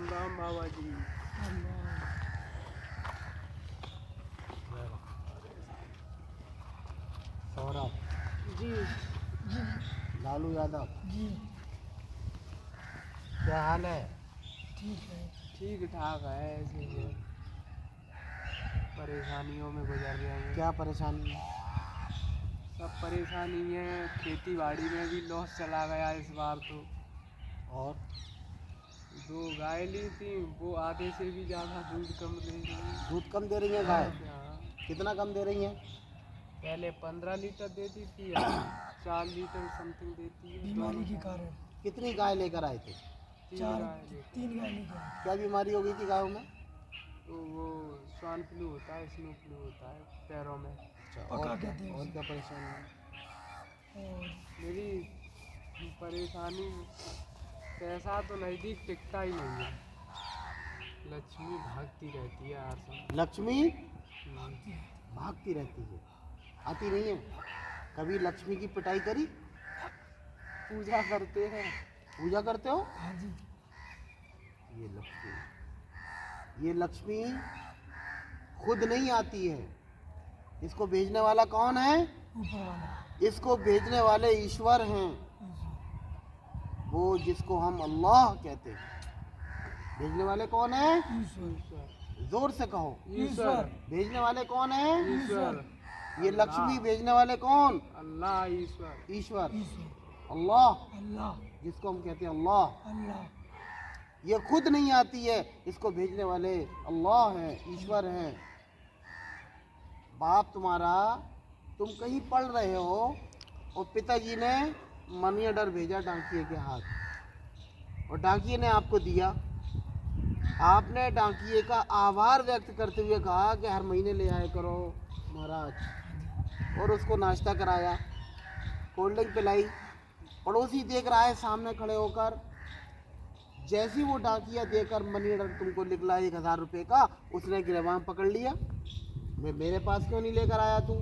राम बाबा जी। सौरभ जी लालू यादव जी क्या हाल है? ठीक है। ठीक ठाक है, ऐसे ही है। परेशानियों में गुजर रहे हैं। क्या परेशानी है? सब परेशानी है, खेती बाड़ी में भी लॉस चला गया इस बार तो। और 2 गाय ली थी, वो आधे से भी ज़्यादा दूध कम दे रही है। दूध कम दे रही हैं गाय? हाँ, कितना कम दे रही हैं? पहले 15 लीटर देती थी, अब 4 लीटर समथिंग देती है। बीमारी के कारण कितनी गाय लेकर आए थे? 3 गाय लेकर। 3 गाय लेके आए। क्या बीमारी हो गई थी गायों में? तो वो स्वाइन फ्लू होता है, स्नो फ्लू होता है पैरों में। अच्छा, पका और कहते हैं और उसे। क्या परेशानी है? और मेरी परेशानी, पैसा तो नज़दीक टिकता ही नहीं है। लक्ष्मी भागती रहती है हर समय। लक्ष्मी हम्म, भागती रहती है, आती नहीं है। कभी लक्ष्मी की पिटाई करी? पूजा करते हैं। पूजा करते हो? हाँ जी, ये लक्ष्मी खुद नहीं आती है। इसको भेजने वाला कौन है? ऊपर वाला इसको भेजने वाले ईश्वर हैं, वो जिसको हम अल्लाह कहते हैं। भेजने वाले कौन है? ईश्वर। जोर से कहो। ईश्वर। भेजने वाले कौन है? ईश्वर। ये लक्ष्मी भेजने वाले कौन? अल्लाह। ईश्वर। ईश्वर, ईश्वर अल्लाह, अल्लाह जिसको हम कहते हैं अल्लाह। अल्लाह। ये खुद नहीं आती है, इसको भेजने वाले अल्लाह हैं, ईश्वर हैं। बाप तुम्हारा, तुम कहीं पढ़ रहे हो और पिताजी ने मनी ऑर्डर भेजा डाकिये के हाथ, और डाकिये ने आपको दिया। आपने डाकिये का आभार व्यक्त करते हुए कहा कि हर महीने ले आया करो महाराज, और उसको नाश्ता कराया, कोल्ड ड्रिंक पिलाई। पड़ोसी देख रहा है सामने खड़े होकर। जैसे वो डाकिया देकर मनी ऑर्डर तुमको निकला 1000 रुपये का, उसने गिरबान पकड़ लिया। मेरे पास क्यों नहीं लेकर आया तू?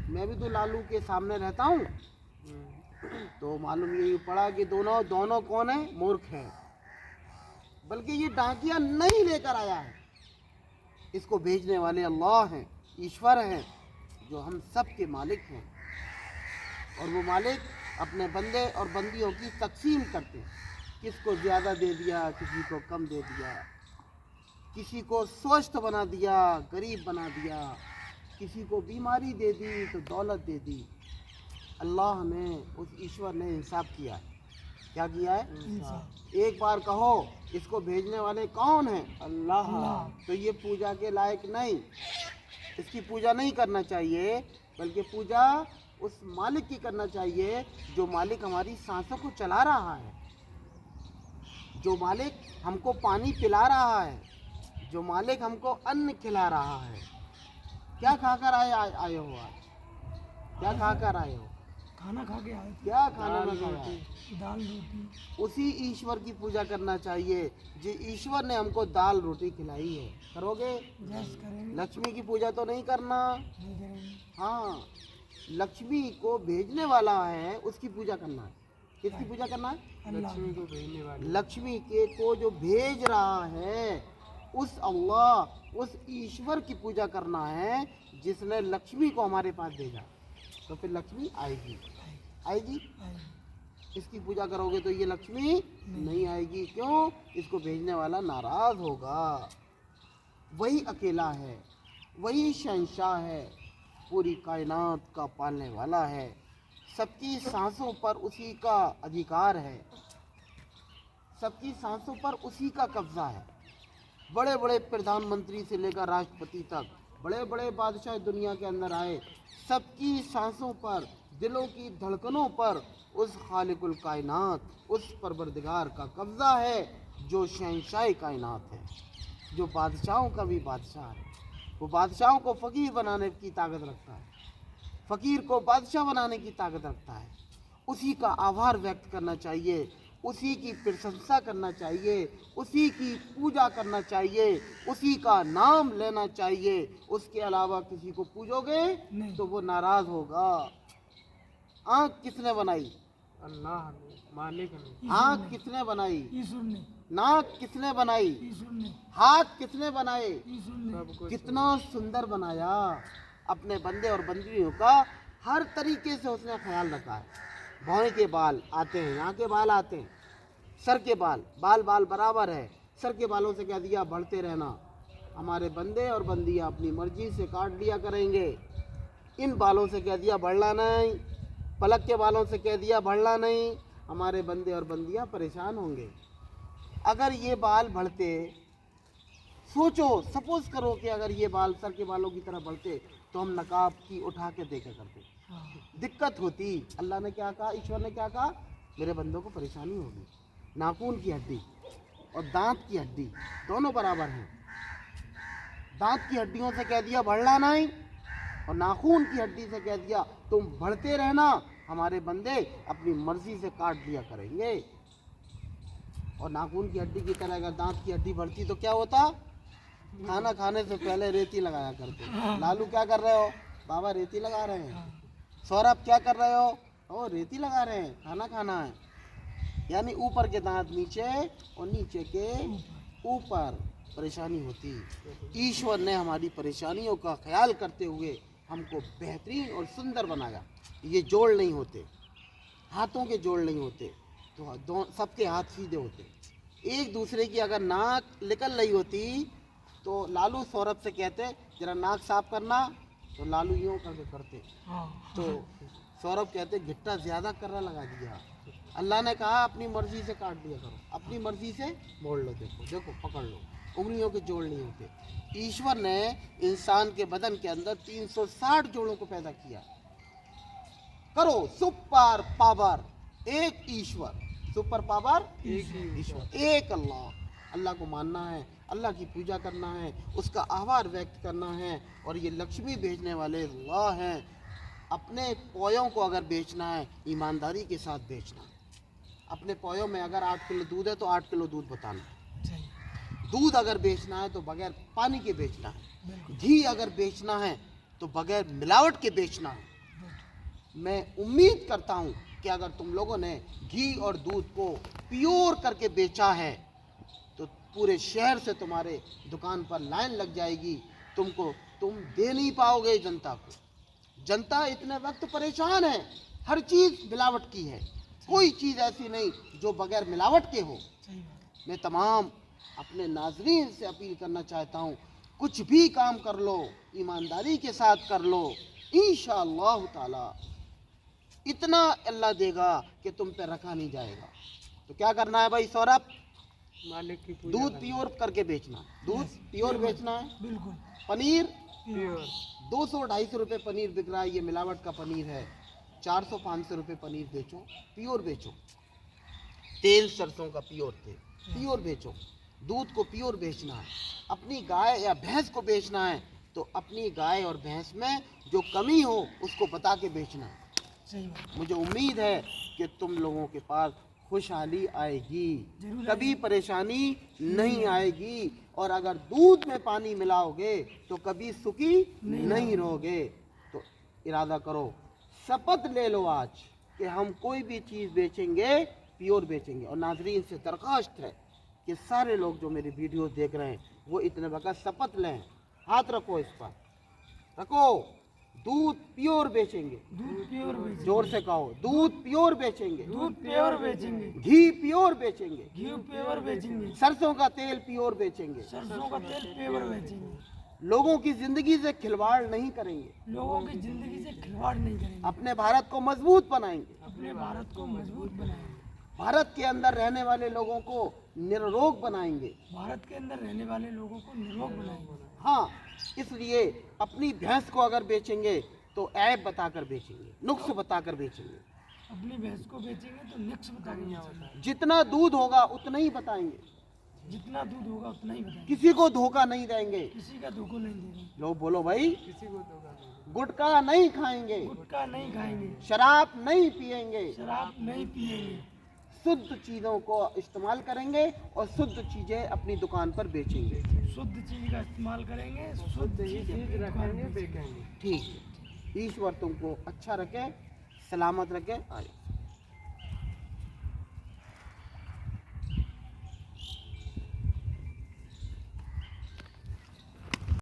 मैं भी तो लालू के सामने रहता हूँ। तो मालूम यही पड़ा कि दोनों दोनों कौन है? मूर्ख हैं। बल्कि ये डाकिया नहीं लेकर आया है, इसको भेजने वाले अल्लाह हैं, ईश्वर हैं, जो हम सब के मालिक हैं। और वो मालिक अपने बंदे और बंदियों की तकसीम करते हैं। किसको ज़्यादा दे दिया, किसी को कम दे दिया, किसी को स्वस्थ बना दिया, गरीब बना दिया, किसी को बीमारी दे दी तो दौलत दे दी। अल्लाह ने, उस ईश्वर ने इंसाफ किया है। क्या किया है? इंसाफ। एक बार कहो, इसको भेजने वाले कौन हैं? अल्लाह। तो ये पूजा के लायक नहीं, इसकी पूजा नहीं करना चाहिए, बल्कि पूजा उस मालिक की करना चाहिए जो मालिक हमारी सांसों को चला रहा है, जो मालिक हमको पानी पिला रहा है, जो मालिक हमको अन्न खिला रहा है। क्या खाकर आए हो आज? क्या खाकर आए हो? खाना खा के आए थे। क्या खाने में दाल खाया? रोटी। दाल रोटी। उसी ईश्वर की पूजा करना चाहिए जो ईश्वर ने हमको दाल रोटी खिलाई है। करोगे? यस करेंगे। लक्ष्मी की पूजा तो नहीं करना। नहीं करेंगे। हाँ, लक्ष्मी को भेजने वाला है, उसकी पूजा करना है। किसकी पूजा करना है? अल्लाह। लक्ष्मी को भेजने वाली। लक्ष्मी के को जो भेज रहा है, उस अल्लाह, उस ईश्वर की पूजा करना है जिसने लक्ष्मी को हमारे पास भेजा। तो फिर लक्ष्मी आएगी, आएगी। आए। इसकी पूजा करोगे तो ये लक्ष्मी नहीं आएगी। क्यों? इसको भेजने वाला नाराज होगा। वही अकेला है, वही शहंशाह है, पूरी कायनात का पालने वाला है। सबकी सांसों पर उसी का अधिकार है, सबकी सांसों पर उसी का कब्जा है। बड़े बड़े प्रधानमंत्री से लेकर राष्ट्रपति तक, बड़े बड़े बादशाह दुनिया के अंदर आए, सबकी सांसों पर, दिलों की धड़कनों पर उस खालिकुल कायनात, उस परवरदिगार का कब्जा है जो शहंशाह कायनात है, जो बादशाहों का भी बादशाह है। वो बादशाहों को फ़कीर बनाने की ताकत रखता है, फ़कीर को बादशाह बनाने की ताकत रखता है। उसी का आभार व्यक्त करना चाहिए, उसी की प्रशंसा करना चाहिए, उसी की पूजा करना चाहिए, उसी का नाम लेना चाहिए। उसके अलावा किसी को पूजोगे नहीं। तो वो नाराज़ होगा। आँख किसने बनाई? अल्लाह ने, मालिक ने। आँख किसने बनाई? ईश्वर ने। नाक किसने बनाई, ईश्वर ने, हाथ किसने बनाए, ईश्वर ने, सब कुछ कितना सुंदर बनाया। अपने बंदे और बंदियों का हर तरीके से उसने ख्याल रखा है। भौहें के बाल आते हैं, यहाँ के बाल आते हैं, सर के बाल, बाल बाल बराबर है, सर के बालों से कह दिया बढ़ते रहना। हमारे बंदे और बंदियाँ अपनी मर्जी से काट लिया करेंगे। इन बालों से कह दिया बढ़ना नहीं, पलक के बालों से कह दिया बढ़ना नहीं। हमारे बंदे और बंदियाँ परेशान होंगे अगर ये बाल बढ़ते। सोचो, सपोज करो कि अगर ये बाल सर के बालों की तरह बढ़ते तो हम नकाब की उठा के देखा करते, हाँ, दिक्कत होती। अल्लाह ने क्या कहा, ईश्वर ने क्या कहा, मेरे बंदों को परेशानी होगी। नाखून की हड्डी और दांत की हड्डी दोनों बराबर हैं। दांत की हड्डियों से कह दिया बढ़ना नहीं, और नाखून की हड्डी से कह दिया तुम बढ़ते रहना। हमारे बंदे अपनी मर्जी से काट दिया करेंगे। और नाखून की हड्डी की तरह अगर दांत की हड्डी बढ़ती तो क्या होता, खाना खाने से पहले रेती लगाया करते। लालू क्या कर रहे हो, बाबा रेती लगा रहे हैं। सौरभ क्या कर रहे हो, ओ रेती लगा रहे हैं, खाना खाना है। यानी ऊपर के दांत नीचे और नीचे के ऊपर परेशानी होती। ईश्वर ने हमारी परेशानियों का ख्याल करते हुए हमको बेहतरीन और सुंदर बनाया। ये जोड़ नहीं होते, हाथों के जोड़ नहीं होते, तो सबके हाथ सीधे होते। एक दूसरे की अगर नाक निकल रही होती तो लालू सौरभ से कहते जरा नाक साफ करना, तो लालू यूँ करके करते, हाँ, तो सौरभ कहते घिट्टा ज़्यादा करना लगा दिया। अल्लाह ने कहा अपनी मर्जी से काट दिया करो, अपनी मर्जी से मोड़ लो। देखो देखो, पकड़ लो, उंगलियों के जोड़ नहीं होते। ईश्वर ने इंसान के बदन के अंदर 360 जोड़ों को पैदा किया। करो सुपर पावर, एक ईश्वर, सुपर पावर एक ही ईश्वर, एक अल्लाह। अल्लाह को मानना है, अल्लाह की पूजा करना है, उसका आभार व्यक्त करना है। और ये लक्ष्मी भेजने वाले अल्लाह हैं। अपने पोयों को अगर बेचना है ईमानदारी के साथ बेचना है। अपने पोयों में अगर 8 किलो दूध है तो 8 किलो दूध बताना है। सही, दूध अगर बेचना है तो बगैर पानी के बेचना है। बिल्कुल, घी अगर बेचना है तो बगैर मिलावट के बेचना है। मैं उम्मीद करता हूँ कि अगर तुम लोगों ने घी और दूध को प्योर करके बेचा है तो पूरे शहर से तुम्हारे दुकान पर लाइन लग जाएगी। तुम दे नहीं पाओगे जनता को। जनता इतने वक्त परेशान है, हर चीज़ मिलावट की है, कोई चीज़ ऐसी नहीं जो बगैर मिलावट के हो। सही बात, मैं तमाम अपने नाजरीन से अपील करना चाहता हूँ, कुछ भी काम कर लो ईमानदारी के साथ कर लो, इंशाअल्लाह ताला इतना अल्लाह देगा कि तुम पे रखा नहीं जाएगा। तो क्या करना है भाई सौरभ, मालिक की पूजा दूध प्योर करके बेचना, दूध प्योर बेचना है। बिल्कुल, पनीर प्योर 200-250 रुपये पनीर बिक रहा है, ये मिलावट का पनीर है। 400-500 रुपये पनीर बेचो, प्योर बेचो। तेल सरसों का प्योर तेल प्योर बेचो। दूध को प्योर बेचना है। अपनी गाय या भैंस को बेचना है तो अपनी गाय और भैंस में जो कमी हो उसको बता के बेचना है। सही बात, मुझे उम्मीद है कि तुम लोगों के पास खुशहाली आएगी, जरूर कभी परेशानी नहीं आएगी। और अगर दूध में पानी मिलाओगे तो कभी सुखी नहीं रहोगे। तो इरादा करो, शपथ ले लो आज कि हम कोई भी चीज़ बेचेंगे प्योर बेचेंगे। और नाजरीन से दरख्वास्त है कि सारे लोग जो मेरी वीडियो देख रहे हैं वो इतने वक्त शपथ लें, हाथ रखो इस पर, रखो, दूध प्योर बेचेंगे। दूध प्योर बेचेंगे, जोर से कहो, दूध प्योर बेचेंगे, दूध प्योर बेचेंगे, घी प्योर बेचेंगे, घी प्योर बेचेंगे, सरसों का तेल प्योर बेचेंगे, सरसों का तेल प्योर बेचेंगे, लोगों की जिंदगी से खिलवाड़ नहीं करेंगे, लोगों की जिंदगी से खिलवाड़ नहीं करेंगे, अपने भारत को मजबूत बनाएंगे, अपने भारत को मजबूत बनाएंगे, भारत के अंदर रहने वाले लोगों को निरोग बनाएंगे। भारत के अंदर रहने वाले लोगों को निरोग बनाएंगे। हाँ, इसलिए अपनी भैंस को अगर बेचेंगे तो ऐब बताकर बेचेंगे, नुक्स बताकर बेचेंगे। अपनी भैंस को बेचेंगे तो निक्स बता के बेचेंगे। जितना दूध होगा उतना ही बताएंगे, जितना दूध होगा उतना ही बताएंगे, किसी को धोखा नहीं देंगे। किसी का धोखा नहीं देंगे, लोग बोलो भाई, किसी को धोखा नहीं देना। गुटखा नहीं खाएंगे, गुटखा नहीं खाएंगे, शराब नहीं पिएंगे, शराब नहीं पिएंगे, शुद्ध चीज़ों को इस्तेमाल करेंगे और शुद्ध चीज़ें अपनी दुकान पर बेचेंगे। शुद्ध चीज का इस्तेमाल करेंगे, शुद्ध ही चीज रखेंगे, बेचेंगे। ठीक है, ईश्वर तुमको अच्छा रखे, सलामत रखे। आए।